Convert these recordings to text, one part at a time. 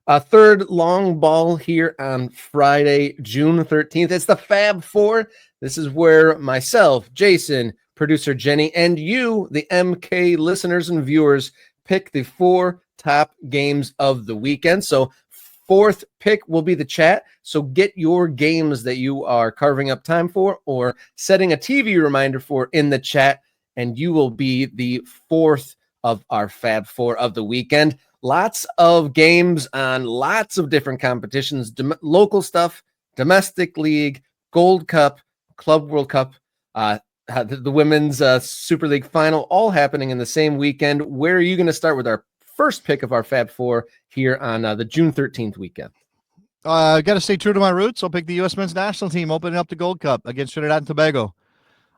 A third long ball here on Friday, June 13th. It's the Fab Four. This is where myself, Jason, producer Jenny, and you, the MK listeners and viewers, pick the four top games of the weekend. So, fourth pick will be the chat. So, get your games that you are carving up time for or setting a TV reminder for in the chat, and you will be the fourth of our Fab Four of the weekend. Lots of games on lots of different competitions, local stuff, domestic league, Gold Cup, Club World Cup, the women's Super League final, all happening in the same weekend. Where are you going to start with our first pick of our Fab Four here on the June 13th weekend? I got to stay true to my roots. I'll pick the U.S. men's national team opening up the Gold Cup against Trinidad and Tobago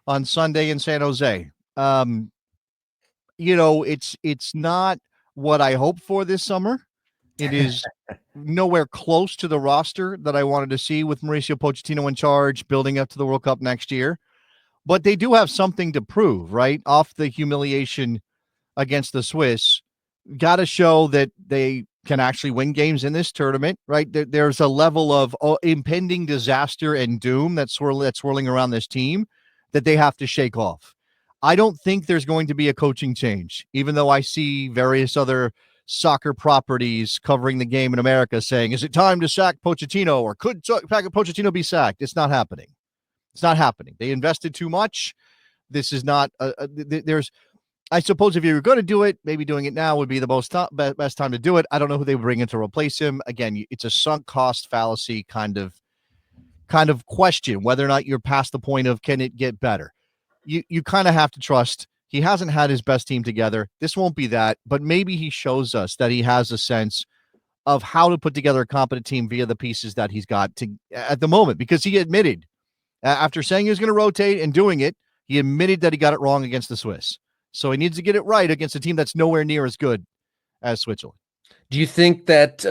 on Sunday in San Jose. It's not what I hoped for this summer. It is nowhere close to the roster that I wanted to see with Mauricio Pochettino in charge, building up to the World Cup next year. But they do have something to prove, right? Off the humiliation against the Swiss, got to show that they can actually win games in this tournament, right? There's a level of impending disaster and doom that's swirling around this team that they have to shake off. I don't think there's going to be a coaching change, even though I see various other soccer properties covering the game in America saying, is it time to sack Pochettino, or could Pochettino be sacked? It's not happening. It's not happening. They invested too much. This is not I suppose if you're going to do it, maybe doing it now would be the best time to do it. I don't know who they bring in to replace him. Again, it's a sunk cost fallacy kind of question, whether or not you're past the point of can it get better. You kind of have to trust. He hasn't had his best team together. This won't be that, but maybe he shows us that he has a sense of how to put together a competent team via the pieces that he's got at the moment, because he admitted after saying he was going to rotate and doing it, he admitted that he got it wrong against the Swiss. So he needs to get it right against a team that's nowhere near as good as Switzerland. Do you think that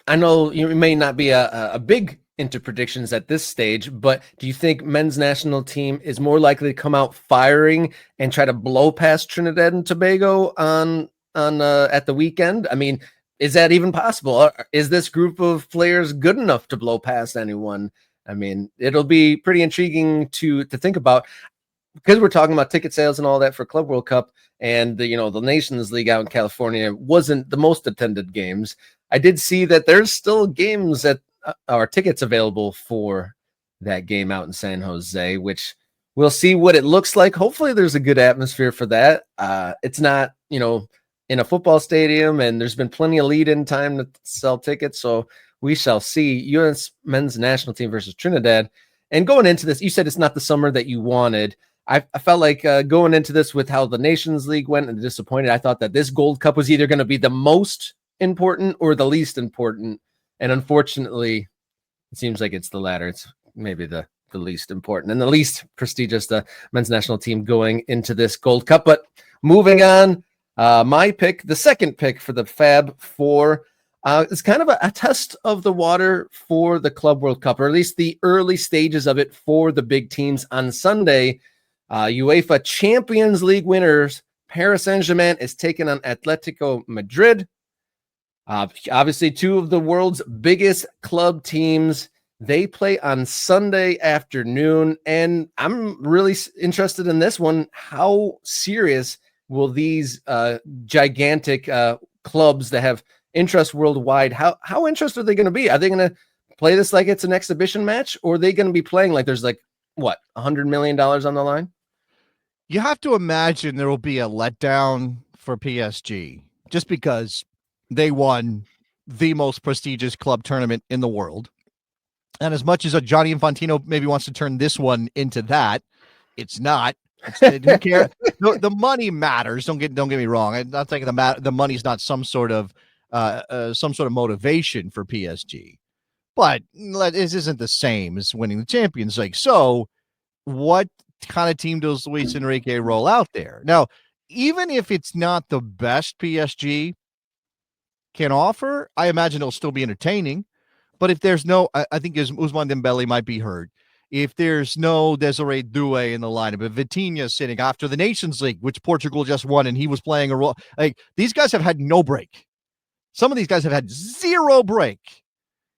I know you may not be a big into predictions at this stage, but do you think men's national team is more likely to come out firing and try to blow past Trinidad and Tobago on at the weekend? I mean, is that even possible? Is this group of players good enough to blow past anyone? I mean, it'll be pretty intriguing to think about, because we're talking about ticket sales and all that for Club World Cup, and the Nations League out in California wasn't the most attended games. I did see that there's still games that are tickets available for that game out in San Jose, which we'll see what it looks like. Hopefully there's a good atmosphere for that. It's not, in a football stadium, and there's been plenty of lead-in time to sell tickets. So we shall see. U.S. men's national team versus Trinidad. And going into this, you said it's not the summer that you wanted. I felt like going into this with how the Nations League went and disappointed, I thought that this Gold Cup was either going to be the most important or the least important. And unfortunately, it seems like it's the latter. It's maybe the least important and the least prestigious, the men's national team going into this Gold Cup. But moving on, my pick, the second pick for the Fab Four, is kind of a test of the water for the Club World Cup, or at least the early stages of it for the big teams on Sunday. UEFA Champions League winners Paris Saint-Germain is taking on Atletico Madrid. Obviously, two of the world's biggest club teams. They play on Sunday afternoon, and I'm really interested in this one. How serious will these gigantic clubs that have interest worldwide, how interested are they going to be? Are they going to play this like it's an exhibition match, or are they going to be playing like there's $100 million on the line? You have to imagine there will be a letdown for PSG just because they won the most prestigious club tournament in the world. And as much as Gianni Infantino maybe wants to turn this one into that, it's not. Who cares? The money matters. Don't get me wrong. I'm not thinking the money's not some sort of motivation for PSG, but this isn't the same as winning the Champions League. So, what kind of team does Luis Enrique roll out there? Now, even if it's not the best PSG can offer, I imagine it'll still be entertaining. But if there's no, I think Ousmane Dembele might be hurt. If there's no Desiree Doué in the lineup, if Vitinha sitting after the Nations League, which Portugal just won, and he was playing a role, like these guys have had no break. Some of these guys have had zero break.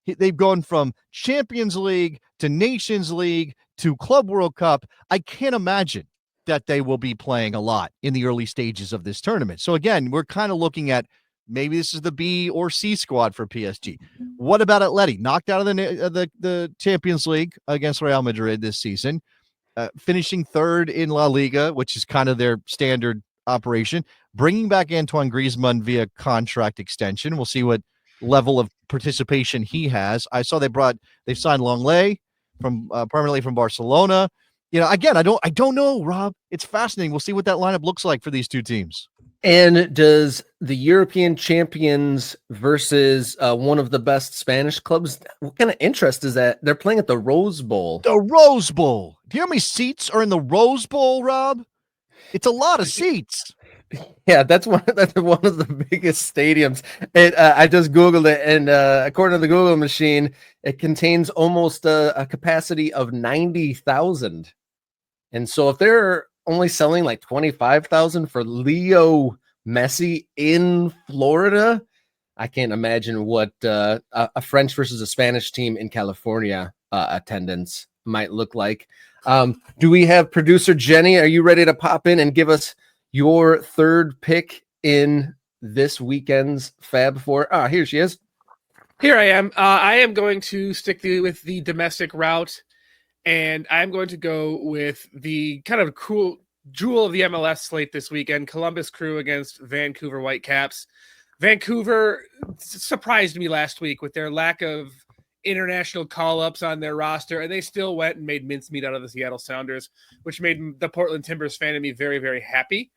They've gone from Champions League to Nations League to Club World Cup. I can't imagine that they will be playing a lot in the early stages of this tournament. So again, we're kind of looking at maybe this is the B or C squad for PSG. What about Atleti? Knocked out of the Champions League against Real Madrid this season, finishing third in La Liga, which is kind of their standard operation, bringing back Antoine Griezmann via contract extension. We'll see what level of participation he has. I saw they've signed Longley from permanently from Barcelona. Again, I don't know, Rob. It's fascinating. We'll see what that lineup looks like for these two teams. And does the European champions versus one of the best Spanish clubs, what kind of interest is that? They're playing at the Rose Bowl. The Rose Bowl. Do you know how many seats are in the Rose Bowl, Rob? It's a lot of seats. Yeah, that's one of the biggest stadiums. I just Googled it, and according to the Google machine, it contains almost a capacity of 90,000. And so if they're only selling like 25,000 for Leo Messi in Florida, I can't imagine what a French versus a Spanish team in California attendance might look like. Do we have producer Jenny? Are you ready to pop in and give us your third pick in this weekend's Fab Four? Here she is. Here I am. I am going to stick with the domestic route, and I'm going to go with the kind of cool jewel of the MLS slate this weekend, Columbus Crew against Vancouver Whitecaps. Vancouver surprised me last week with their lack of international call-ups on their roster, and they still went and made mincemeat out of the Seattle Sounders, which made the Portland Timbers fan of me very, very happy.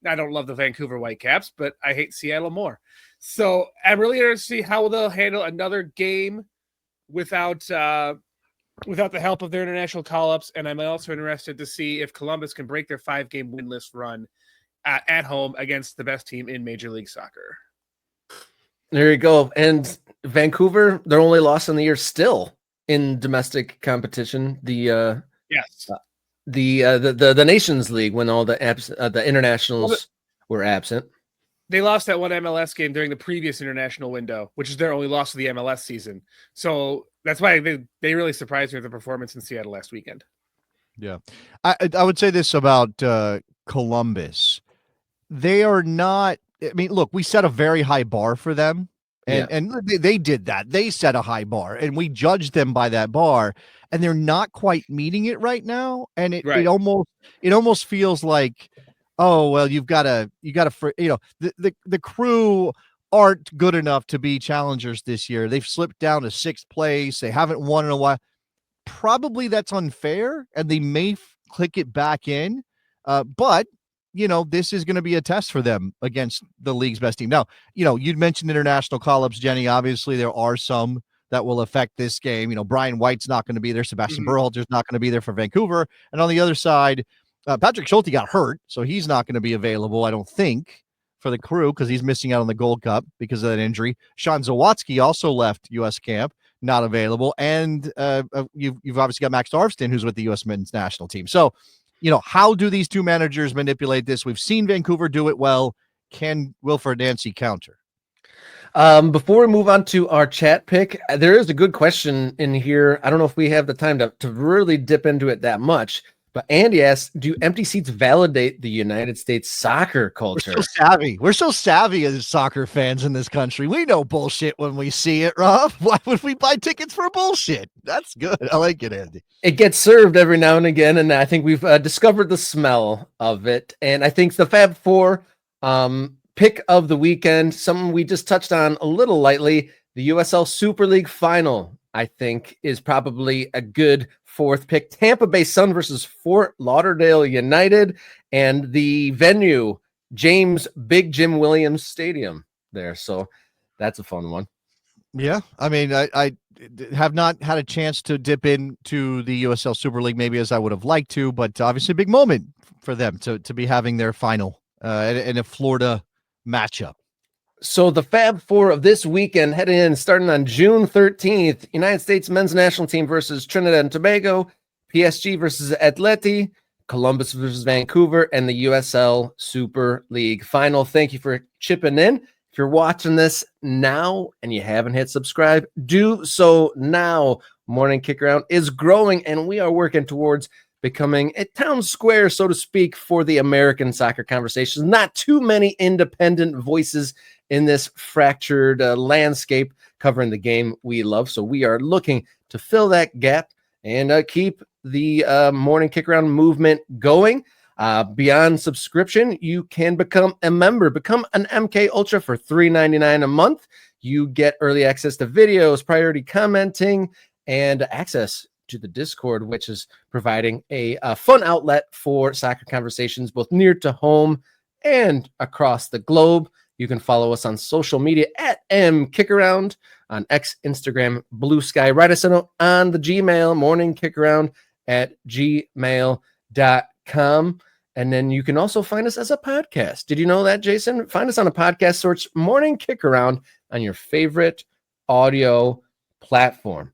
I don't love the Vancouver Whitecaps, but I hate Seattle more. So I'm really interested to see how they'll handle another game without the help of their international call-ups, and I'm also interested to see if Columbus can break their 5-game winless run at home against the best team in Major League Soccer. There you go. And Vancouver, their only loss in the year still in domestic competition. The Nations League, when all the internationals were absent. They lost that one MLS game during the previous international window, which is their only loss of the MLS season. So that's why they really surprised me with the performance in Seattle last weekend. Yeah. I would say this about Columbus. They are not, I mean, look, we set a very high bar for them. And they did that. They set a high bar, and we judged them by that bar, and they're not quite meeting it right now. And it almost feels like, oh, well, you got to, the Crew aren't good enough to be challengers this year. They've slipped down to 6th place. They haven't won in a while. Probably that's unfair, and they may click it back in. But this is going to be a test for them against the league's best team. Now, you'd mentioned international call-ups, Jenny. Obviously, there are some that will affect this game. Brian White's not going to be there. Sebastian Berhalter's not going to be there for Vancouver. And on the other side, Patrick Schulte got hurt, so he's not going to be available, I don't think, for the Crew because he's missing out on the Gold Cup because of that injury. Sean Zawatsky also left U.S. camp, not available. And you've obviously got Max Darvston, who's with the U.S. men's national team. So, how do these two managers manipulate this? We've seen Vancouver do it well. Can Wilfred Nancy counter? Before we move on to our chat pick, there is a good question in here. I don't know if we have the time to really dip into it that much, but Andy asks, do empty seats validate the United States soccer culture? We're so savvy as soccer fans in this country. We know bullshit when we see it, Rob. Why would we buy tickets for bullshit? That's good. I like it, Andy. It gets served every now and again, and I think we've discovered the smell of it. And I think the Fab Four pick of the weekend, something we just touched on a little lightly, the USL Super League final, I think, is probably a good fourth pick. Tampa Bay Sun versus Fort Lauderdale United, and the venue, Big Jim Williams Stadium there. So that's a fun one. Yeah, I mean, I have not had a chance to dip into the USL Super League maybe as I would have liked to, but obviously a big moment for them to be having their final in a Florida matchup. So the Fab Four of this weekend heading in starting on June 13th, United States men's national team versus Trinidad and Tobago, PSG versus Atleti, Columbus versus Vancouver, and the USL Super League final. Thank you for chipping in. If you're watching this now and you haven't hit subscribe, do so now. Morning Kick Around is growing, and we are working towards becoming a town square, so to speak, for the American soccer conversations. Not too many independent voices in this fractured landscape covering the game we love. So we are looking to fill that gap and keep the Morning Kick Around movement going. Beyond subscription, you can become a member, become an MK Ultra for $3.99 a month. You get early access to videos, priority commenting, and access to the Discord, which is providing a fun outlet for soccer conversations, both near to home and across the globe. You can follow us on social media at MKickaround on X, Instagram, Blue Sky. Write us a note on the Gmail, morningkickaround@gmail.com. And then you can also find us as a podcast. Did you know that, Jason? Find us on a podcast, search Morning Kick Around on your favorite audio platform.